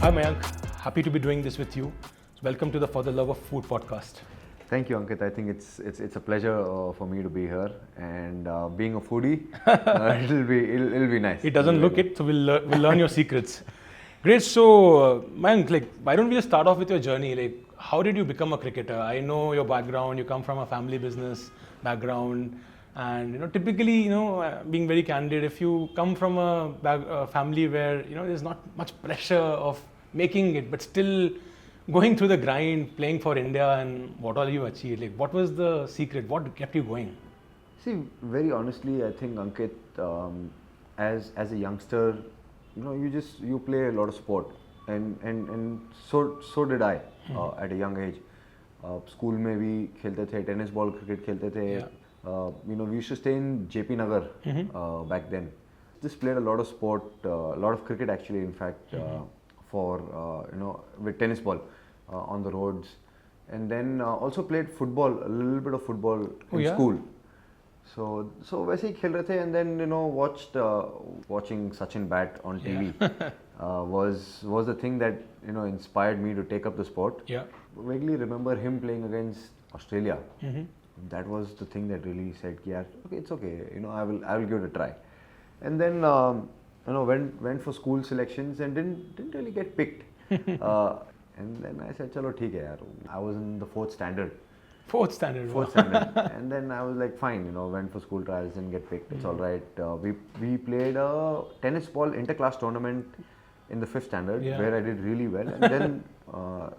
Hi Mayank, happy to be doing this with you. Welcome to the For the Love of Food podcast. Thank you, Ankit. I think it's a pleasure for me to be here, and being a foodie, it'll be nice. It doesn't look it, so we'll learn your secrets. Great. So Mayank, why don't we just start off with your journey? How did you become a cricketer? I know your background. You come from a family business background, and typically, being very candid, if you come from a family where there's not much pressure of making it, but still going through the grind, playing for India, and what all you achieved. What was the secret? What kept you going? See, very honestly, I think Ankit, as a youngster, you play a lot of sport, and so did I at a young age. School में भी खेलते थे, tennis ball cricket खेलते थे. Yeah. We used to stay in JP Nagar back then. Just played a lot of sport, a lot of cricket actually. In fact, for with tennis ball on the roads, and then also played football, a little bit of football in school. So वैसे ही खेल रहे थे, and then watching Sachin bat on TV was the thing that inspired me to take up the sport. Yeah. Vaguely remember him playing against Australia. That was the thing that really said, "Yeah, okay, it's okay. I will give it a try." And then went for school selections and didn't really get picked. And then I said, "Chalo, theek hai yaar." I was in the fourth standard. Fourth standard. And then I was like, fine, went for school trials, didn't get picked. It's all right. We played a tennis ball interclass tournament in the fifth standard where I did really well. And then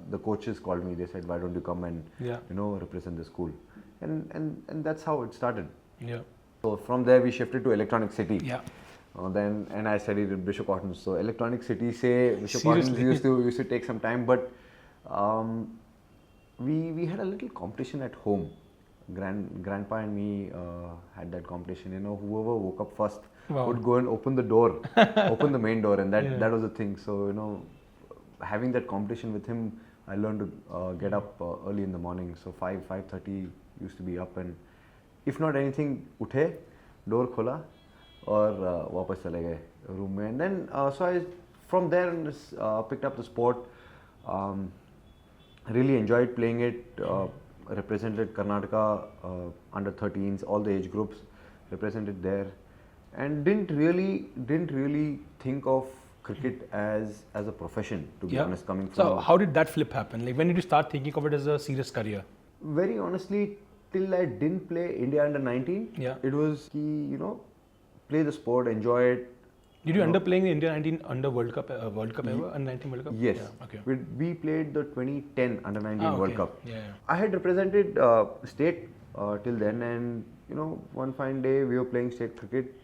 the coaches called me. They said, "Why don't you come and represent the school?" And that's how it started. Yeah. So from there we shifted to Electronic City. Yeah. And I studied at Bishop Cotton's. So Electronic City se Bishop Cotton's used to take some time, but we had a little competition at home. Grandpa and me had that competition. Whoever woke up first would go and open the door, open the main door, and that was the thing. So having that competition with him, I learned to get up early in the morning. So 5:30 used to be up, and if not anything, uthe, door khola, और वापस चले गए room में. And then so I from there picked up the sport. Really enjoyed playing it. Represented Karnataka under 13s, all the age groups, represented there, and didn't really think of cricket as a profession, to be honest. Coming from So how did that flip happen? When did you start thinking of it as a serious career? Very honestly, till I didn't play India under 19, it was play the sport, enjoy it. Did you end up playing the India 19 under World Cup ever? Under 19 World Cup? Yes. Yeah, okay. We played the 2010 under 19 World Cup. Yeah. I had represented state till then, and one fine day we were playing state cricket.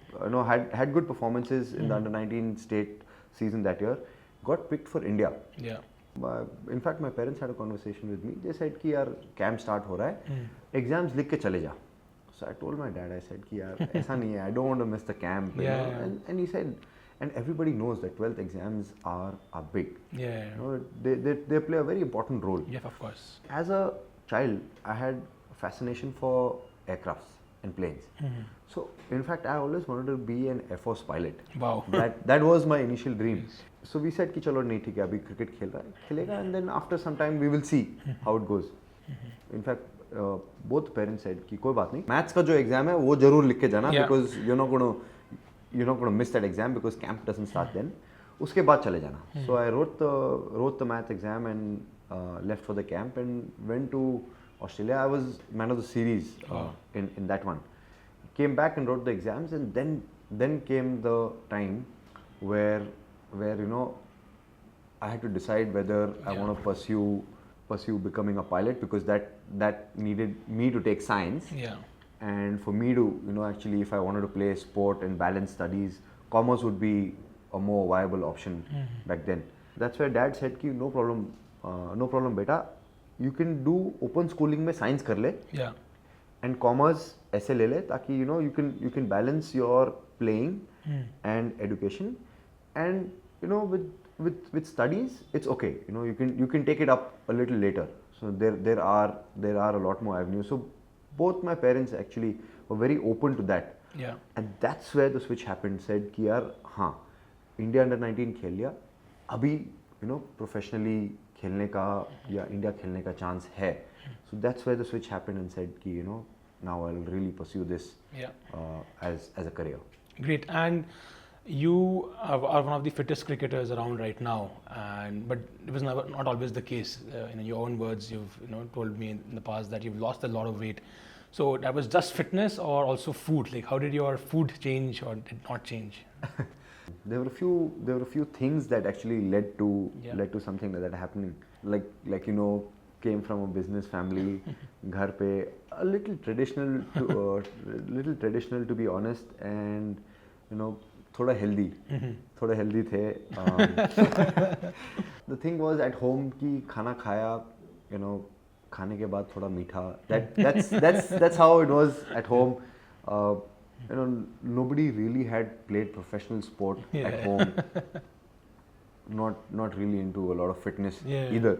Had good performances in the under 19 state season that year. Got picked for India. Yeah. In fact, my parents had a conversation with me. They said कि यार camp start हो रहा है, exams लिख के चले जा. So I told my dad, I said कि यार ऐसा नहीं है, I don't want to miss the camp. And he said, and everybody knows that 12th exams are big. Yeah. They play a very important role. Yeah, of course. As a child, I had a fascination for aircrafts and planes. So in fact, I always wanted to be an Air Force pilot. Wow. That was my initial dream. So we said कि चलो नहीं ठीक है, अभी cricket खेलेगा, and then after some time we will see how it goes. In fact, both parents said कि कोई बात नहीं, maths का जो exam है वो जरूर लिख के जाना, because you're not going to miss that exam because camp doesn't start then. उसके बाद चले जाना. So I wrote the math exam and left for the camp and went to Australia. I was man of the series in that one. Came back and wrote the exams, and then came the time where I had to decide whether I want to pursue becoming a pilot, because that needed me to take science. Yeah. And for me to actually, if I wanted to play sport and balance studies, commerce would be a more viable option back then. That's why dad said कि no problem beta, you can do open schooling में science कर ले. Yeah. And commerce ऐसे ले ले ताकि you can balance your playing and education, and with studies it's okay. You can take it up a little later. So there are a lot more avenues. So both my parents actually were very open to that. Yeah. And that's where the switch happened. Said कि यार हाँ, India under 19 खेल लिया, अभी professionally खेलने का या India खेलने का चांस है. So that's where the switch happened and said कि now I'll really pursue this as a career. Great. And you are one of the fittest cricketers around right now, but it was not always the case. In your own words, you've told me in the past that you've lost a lot of weight. So that was just fitness or also food? Like, how did your food change or did not change? There were a few things that actually led to something like that happening. Like came from a business family, घर पे a little traditional to be honest, and थोड़ा healthy थे. The thing was at home कि खाना खाया, खाने के बाद थोड़ा मीठा. That's how it was at home. Nobody really had played professional sport at home. Not really into a lot of fitness either.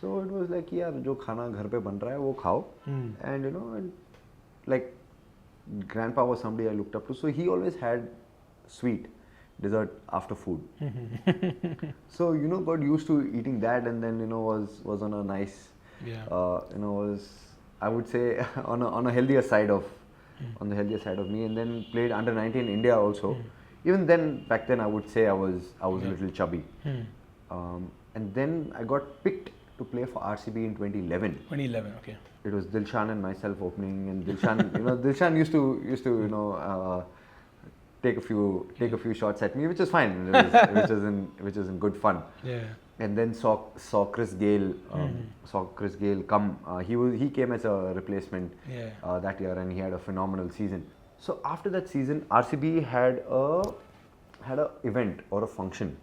So it was like यार जो खाना घर पे बन रहा है वो खाओ. And and like grandpa was somebody I looked up to, so he always had sweet dessert after food. So got used to eating that, and then was on a nice was, I would say, on a healthier side of me, and then played under 19 India also. Even then, back then, I would say I was a little chubby. And then I got picked to play for RCB in 2011. 2011, okay. It was Dilshan and myself opening, and Dilshan Dilshan used to take a few shots at me, which is fine, which is in good fun. Yeah. And then saw Chris Gale come. He came as a replacement that year, and he had a phenomenal season. So after that season, RCB had a event or a function.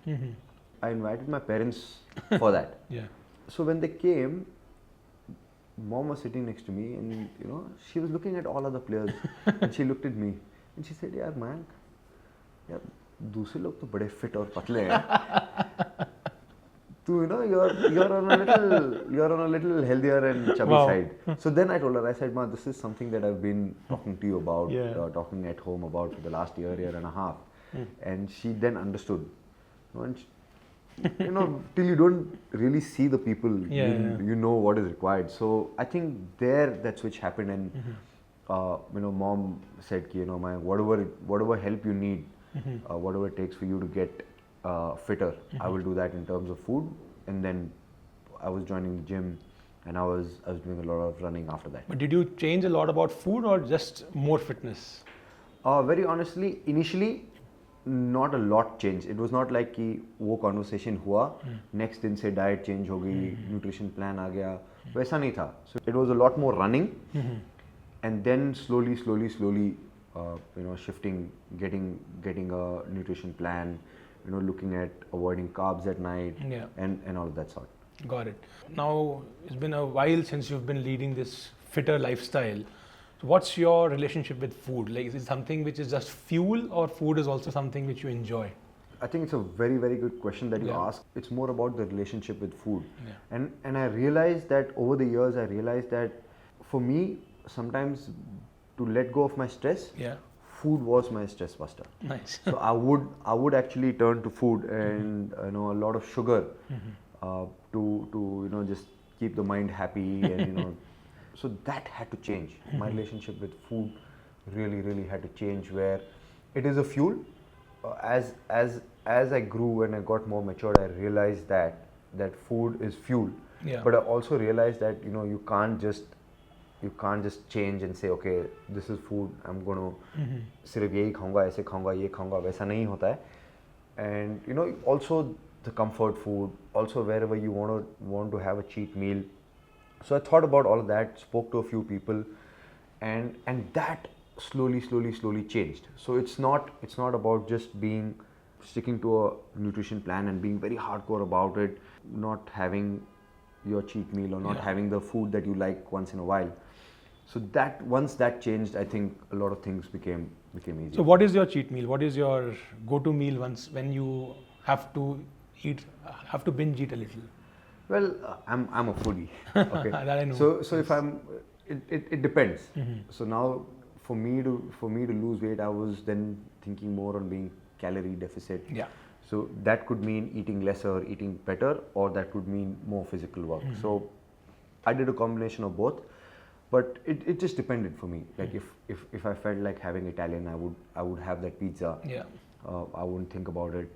I invited my parents for that. So when they came, mom was sitting next to me, and she was looking at all other players, and she looked at me and she said, "यार Mayank, यार दूसरे लोग तो बड़े fit और पतले हैं. You're on a little healthier and chubby side." So then I told her, I said, "Ma, this is something that I've been talking to you about, talking at home about for the last year and a half." And she then understood. And till you don't really see the people, you know what is required. So I think that switch happened, and mom said, "My whatever help you need, whatever it takes for you to get fitter, I will do that in terms of food." And then I was joining the gym, and I was doing a lot of running after that. But did you change a lot about food or just more fitness? Very honestly, initially, not a lot changed. It was not like कि वो conversation हुआ, next दिन से diet change हो गई, nutrition plan आ गया, वैसा नहीं था. So it was a lot more running, and then slowly, shifting, getting a nutrition plan, looking at avoiding carbs at night, and all of that sort. Got it. Now it's been a while since you've been leading this fitter lifestyle. So what's your relationship with food? Like, is it something which is just fuel, or food is also something which you enjoy? I think it's a very, very good question that you ask. It's more about the relationship with food. And I realized that over the years, for me, sometimes to let go of my stress, food was my stress buster. Nice. So I would actually turn to food and a lot of sugar to just keep the mind happy, and so that had to change. My relationship with food really had to change, where it is a fuel. As I grew and I got more matured, I realized that food is fuel. But I also realized that you can't just change and say, okay, this is food, I'm going to सिर्फ यही खाऊंगा, ऐसे खाऊंगा, ये खाऊंगा, वैसा नहीं होता है. And also the comfort food, also wherever you want to have a cheat meal. So I thought about all of that, spoke to a few people, and that slowly changed. So it's not about just sticking to a nutrition plan and being very hardcore about it, not having your cheat meal or not having the food that you like once in a while. So that once that changed, I think a lot of things became easy. So what is your cheat meal? What is your go-to meal when you have to binge eat a little? Well, I'm a foodie. Okay. That I know. So if it depends. So now for me to lose weight, I was then thinking more on being calorie deficit. So that could mean eating lesser, eating better, or that could mean more physical work. So I did a combination of both, but it just depended for me. Like if I felt like having Italian, I would have that pizza. Yeah. I wouldn't think about it.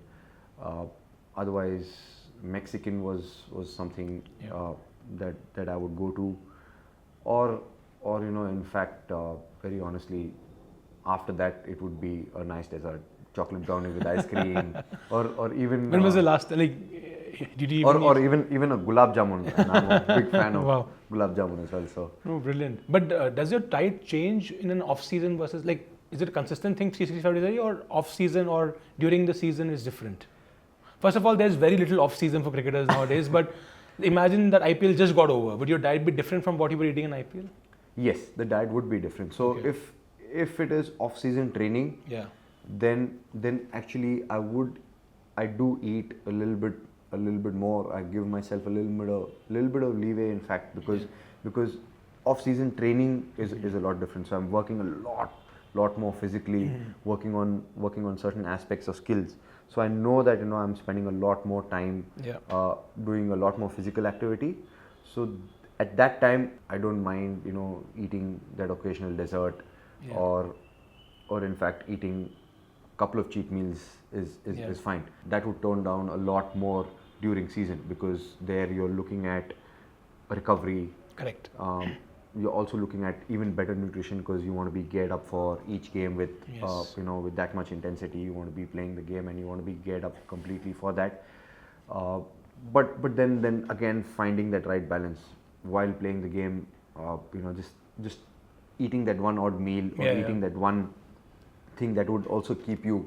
Otherwise, Mexican was something that I would go to, or in fact, very honestly, after that it would be a nice dessert, chocolate brownie with ice cream, or even When was the last, like, did you even or even a gulab jamun, and I'm a big fan of Wow. gulab jamun as well. So Oh, brilliant. But does your diet change in an off season versus, like, is it a consistent thing 365 days a year, or off season or during the season is different? First of all, there's very little off season for cricketers nowadays, but imagine that IPL just got over. Would your diet be different from what you were eating in IPL? yes, the diet would be different. So Okay. if it is off season training, Yeah. then actually I do eat a little bit more. I give myself a little bit of leeway, in fact, because off season training is a lot different. So I'm working a lot more physically, working on certain aspects of skills. So I know that I'm spending a lot more time doing a lot more physical activity. So at that time I don't mind eating that occasional dessert, or in fact eating couple of cheat meals is fine. That would tone down a lot more during season, because there you're looking at recovery. Correct. You're also looking at even better nutrition, because you want to be geared up for each game with Yes. with that much intensity. You want to be playing the game and you want to be geared up completely for that. But then again, finding that right balance while playing the game, just eating that one odd meal, or eating that one thing that would also keep you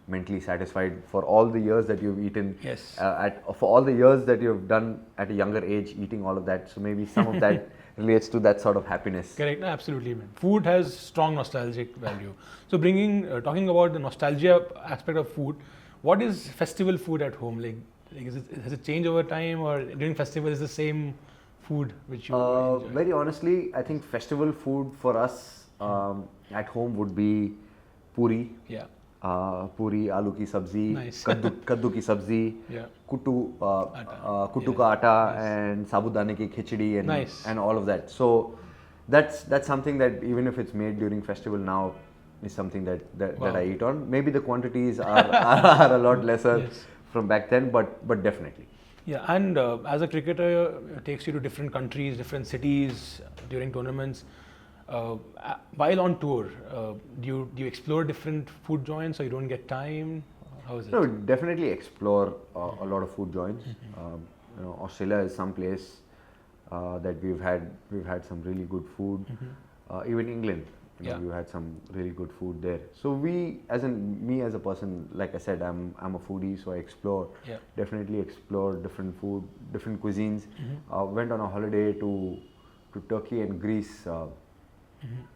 mentally satisfied for all the years that you've eaten. Yes. For all the years that you've done at a younger age, eating all of that. So maybe some of that relates to that sort of happiness. Correct. No, absolutely, man. Food has strong nostalgic value. So talking about the nostalgia aspect of food, what is festival food at home? Like has it changed over time, or during festival is the same food which you enjoy? Very honestly, I think festival food for us at home would be puri. Yeah. पूरी, आलू की सब्जी, Nice. कद्दू की सब्जी, Yeah. कुट्टू का आटा, and साबूदाने की खिचड़ी, Nice. and all of that. So that's something that even if it's made during festival now is something that Wow. I eat on. Maybe the quantities are a lot lesser Yes. from back then, but definitely. Yeah, and as a cricketer, it takes you to different countries, different cities during tournaments. While on tour, do you explore different food joints, or you don't get time? How is it? No, definitely explore a lot of food joints. Australia is some place that we've had some really good food. Even England, we've had some really good food there. So me as a person, like I said, I'm a foodie, so I explore. Yeah. Definitely explore different food, different cuisines. Went on a holiday to Turkey and Greece,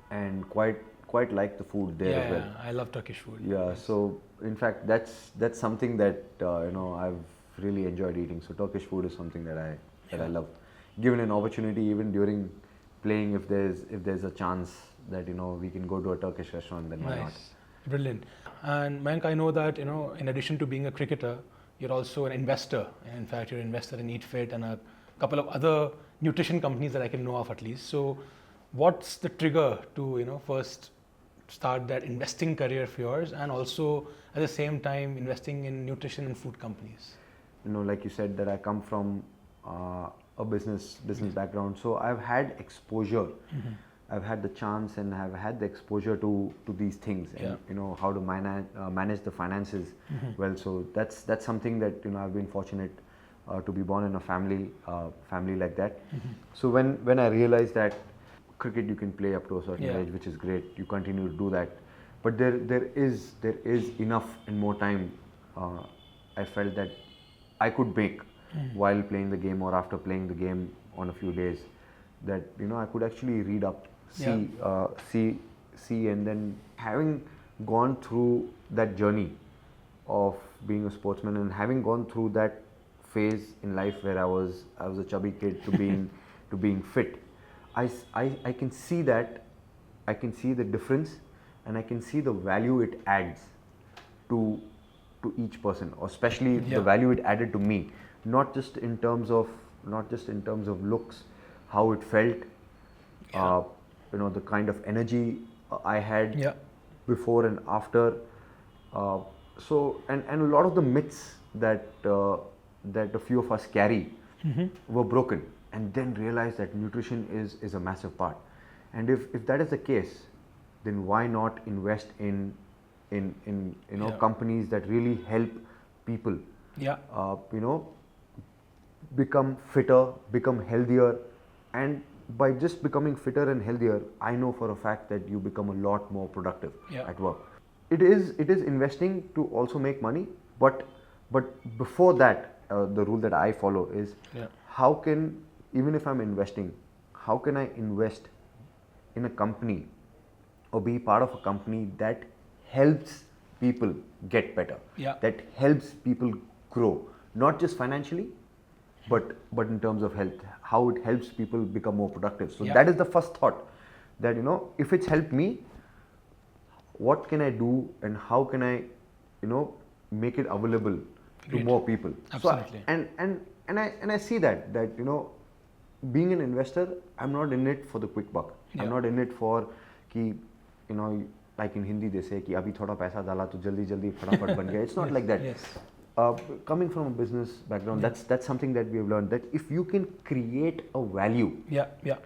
and quite like the food there as well. Yeah, I love Turkish food. Yeah, so in fact that's something that I've really enjoyed eating. So Turkish food is something that I love. Given an opportunity, even during playing, if there's a chance that we can go to a Turkish restaurant, then why not? Nice. Brilliant. And Mayank, I know that in addition to being a cricketer, you're also an investor. In fact, you're an investor in Eat Fit and a couple of other nutrition companies that I can know of at least. So what's the trigger to first start that investing career of yours, and also at the same time investing in nutrition and food companies? Like you said, that I come from a business background, so I've had exposure. I've had the chance and have had the exposure to these things, and how to manage the finances well. So that's something that I've been fortunate to be born in a family like that. So when I realized that cricket you can play up to a certain age, which is great, you continue to do that, but there is enough and more time I felt that I could make while playing the game, or after playing the game on a few days, that I could actually read up, see, and then having gone through that journey of being a sportsman, and having gone through that phase in life where I was a chubby kid to being fit, I can see that, I can see the difference, and I can see the value it adds to to each person, or especially Yeah. the value it added to me, not just in terms of looks, how it felt, Yeah. the kind of energy I had Yeah. before and after. And a lot of the myths that that a few of us carry were broken, and then realized that nutrition is a massive part. And if that is the case, then why not invest in Yeah. companies that really help people Yeah. become fitter, become healthier, and by just becoming fitter and healthier, I know for a fact that you become a lot more productive Yeah. at work. It is investing to also make money, but before that, the rule that I follow is, Yeah. how can, even if I'm investing, how can I invest in a company or be part of a company that helps people get better, Yeah. that helps people grow, not just financially, but in terms of health, how it helps people become more productive. So Yeah. that is the first thought, that if it's helped me, what can I do, and how can I make it available to Great. more people. Absolutely. So and I see that being an investor, I'm not in it for the quick buck. Yeah. I'm not in it for ki like in Hindi they say कि अभी थोड़ा पैसा डाला तो जल्दी जल्दी फटाफट बन गया. It's not Yes, like that. yes. Coming from a business background, that's something that we have learned, that if you can create a value, Yeah. Yeah.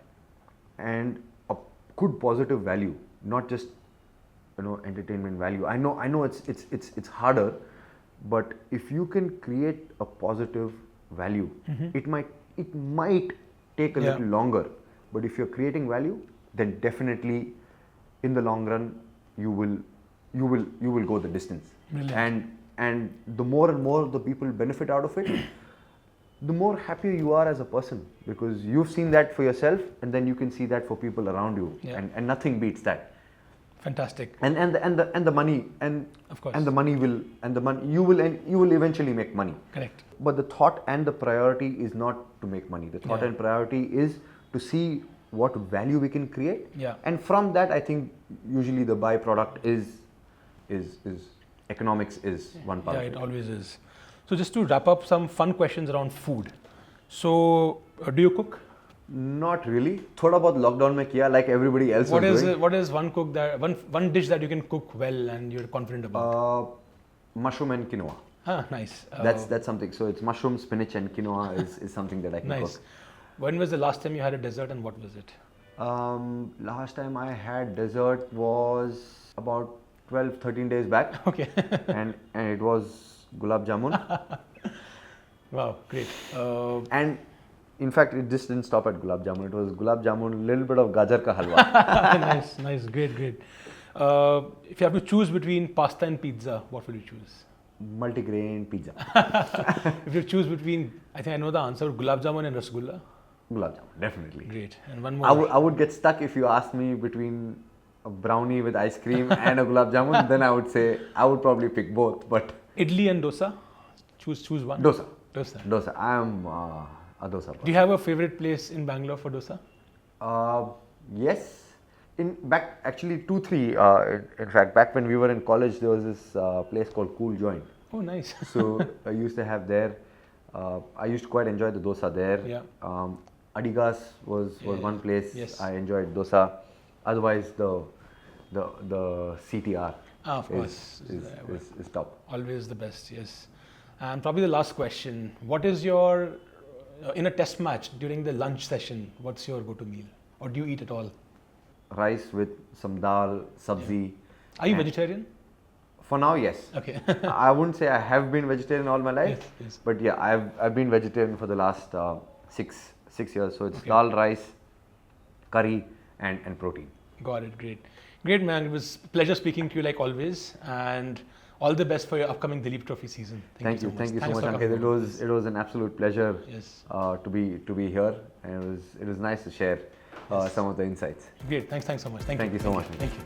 and a good positive value, not just entertainment value. I know it's harder, but if you can create a positive value, it might take a Yeah. little longer, but if you're creating value, then definitely in the long run you will go the distance. Brilliant. And the more and more the people benefit out of it, the more happier you are as a person, because you've seen that for yourself, and then you can see that for people around you. Yeah. And nothing beats that. Fantastic. And the money, and Of course. and the money will you will eventually make money. Correct. But the thought and the priority is not to make money. The thought Yeah. and priority is to see what value we can create. Yeah. And from that, I think usually the byproduct is economics is one part. Yeah, of it it. always is. So just to wrap up, some fun questions around food. So, do you cook? Not really. थोड़ा बहुत lockdown में किया, like everybody else What was is doing. what is one dish that you can cook well and you're confident about? Mushroom and quinoa. Nice. That's something. So it's mushroom, spinach, and quinoa is something that I can nice. cook. When was the last time you had a dessert and what was it? Last time I had dessert was about 12-13 days back. Okay. and it was gulab jamun. Wow, great. And in fact, it just didn't stop at gulab jamun. It was gulab jamun, little bit of gajar ka halwa. nice, great. If you have to choose between pasta and pizza, what will you choose? Multigrain pizza. If you choose between, I think I know the answer, gulab jamun and rasgulla. Gulab jamun, definitely. Great. And one more. I would get stuck if you asked me between a brownie with ice cream and a gulab jamun. Then I would say I would probably pick both. But Idli and dosa. Choose one. dosa. I am a dosa person. Do you have a favorite place in Bangalore for dosa? Yes. Actually 2-3. In fact, back when we were in college, there was this place called Cool Joint. Oh, nice. So I used to have there. I used to quite enjoy the dosa there. Yeah. Adigas was one place. Yes. I enjoyed dosa. Otherwise, the CTR Of course. is top. Always the best, yes. And probably the last question. What is your, in a test match during the lunch session, what's your go-to meal? Or do you eat at all? Rice with some dal, sabzi. Are you and- vegetarian? For now, yes. Okay. I wouldn't say I have been vegetarian all my life, Yes. but yeah, I've been vegetarian for the last 6 years. So it's Okay. dal, rice, curry, and protein. Got it, great man. It was a pleasure speaking to you like always, and all the best for your upcoming Dilip Trophy season. Thank you so Thanks much, for Ankit. coming. It was an absolute pleasure Yes. to be here, and it was nice to share some of the insights. Great. Thanks so much. Thank you so much. Thank you.